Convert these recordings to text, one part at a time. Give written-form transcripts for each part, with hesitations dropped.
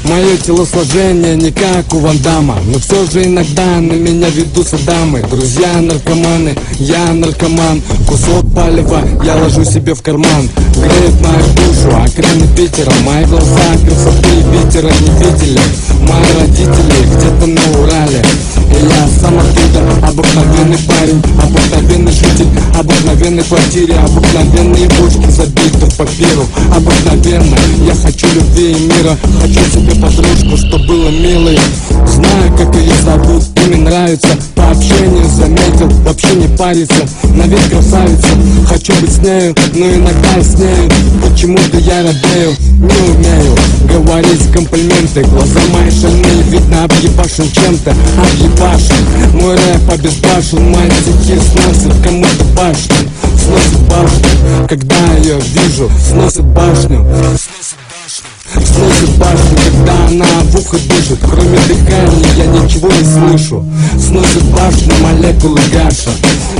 Мое телосложение не как у Ван Дамма, но все же иногда на меня ведутся дамы. Друзья наркоманы, я наркоман. Кусок палева я ложу себе в карман. Греет мою душу окраины Питера. Мои глаза красоты ветера не видели. Мои родители где-то на Урале, и я сам оттуда. Обыкновенный парень, обыкновенный житель, обыкновенной квартире, обыкновенные бочки забиты в папиру. Обыкновенно я хочу любви и мира, хочу себе подружку, что было милой. Знаю, как ее зовут, и мне нравится. По общению заметил, вообще не парится. На вид красавица, хочу быть с нею, но иногда и с нею почему-то я робею. Не умею говорить комплименты. Глаза мои шальные, видно объебашен чем-то. Объебашен, мой рэп обезбашен. Мои стихи сносят кому-то башню. Сносит башню, когда ее вижу. Сносит башню. Сносит башню, когда она в ухо дышит. Кроме дыхания я ничего не слышу. Сносит башню молекулы Гаша.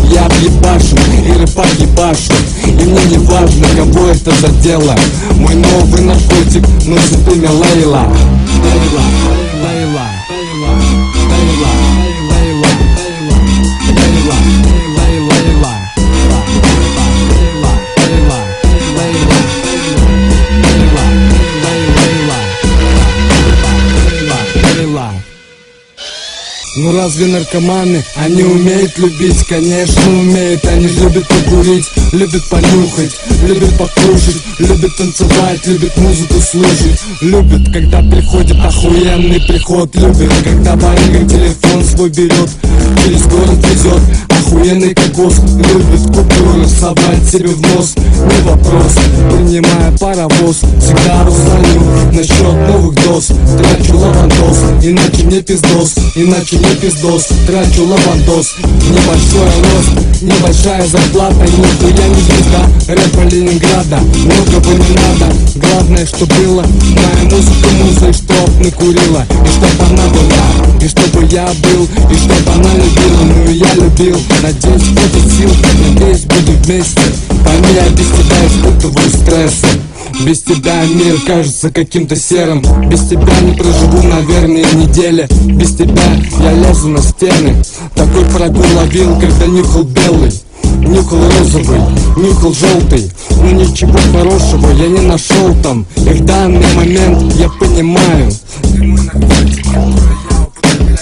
Я объебашен и рэпак ебашу. И мне не важно, кого это задело. Мой новый наркотик носит имя Лейла. Лейла, Лейла, Лейла, Лейла, Лейла, Лейла, Лейла, Лейла. Ну разве наркоманы, они умеют любить? Конечно умеют, они любят покурить, любят понюхать, любят покушать, любят танцевать, любят музыку слушать. Любят, когда приходит охуенный приход. Любят, когда барыга телефон свой берет, через город везет охуенный кокос. Любят купюры совать себе в нос. Не вопрос, принимая паровоз, всегда звоню насчет новых доз. Трачу лавандос, иначе не пиздос, иначе не пиздос. Трачу лавандос, небольшой рост, небольшая зарплата. Нихуя не звезда рэпа Ленинграда. Многого не надо, главное, что было. Моя музыка музой, чтоб накурила. И чтоб она была, и чтобы я был, и чтоб она любила. Ну и я любил, надеюсь, будет сил, надеюсь, буду вместе. Пойми, я без тебя испытываю стрессы. Без тебя мир кажется каким-то серым. Без тебя не проживу, наверное, недели. Без тебя я лезу на стены. Такой прогул ловил, когда нюхал белый, нюхал розовый, нюхал желтый. Но ничего хорошего я не нашел там. И в данный момент я понимаю, ты мой наркотик, который я употребляю.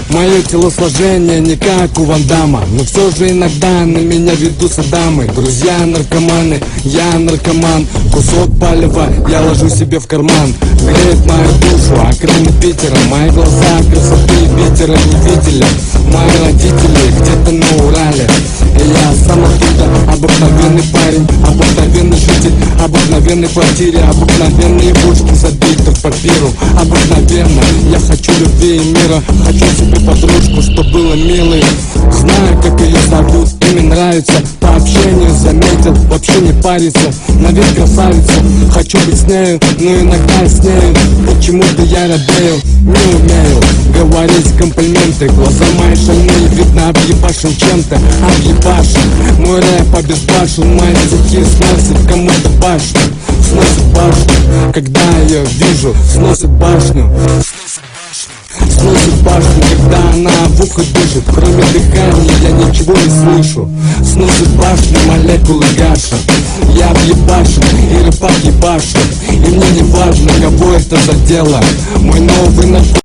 Мое телосложение не как у Ван Дамма, но все же иногда на меня ведутся дамы. Друзья наркоманы, я наркоман. Кусок палева я ложу себе в карман. Греет мою душу окраины Питера. Мои глаза красоты ветера не видели. Мои родители где-то на Урале, и я сам оттуда. Обыкновенный парень, обыкновенный житель, обыкновенной квартире, обыкновенные бочки забиты в папиру. Обыкновенно я хочу любви и мира, хочу себе подружку, что было милой. Знаю, как ее зовут, и мне нравится. По общению заметил, вообще не парится. На вид красавица, хочу быть с нею, но иногда и с нею почему-то я робею. Не умею говорить комплименты. Глаза мои шальные, видно объебашен чем-то. Объебашен, мой рэп обезбашен. Мои стихи сносят кому-то башню. Сносит башню, когда ее вижу. Сносит башню. Сносит башню, когда она в ухо дышит. Кроме дыхания я ничего не слышу. Сносит башню молекулы Гаша. Я объебашен и рэпак ебашу. И мне не важно, кого это задело. Мой новый наркотик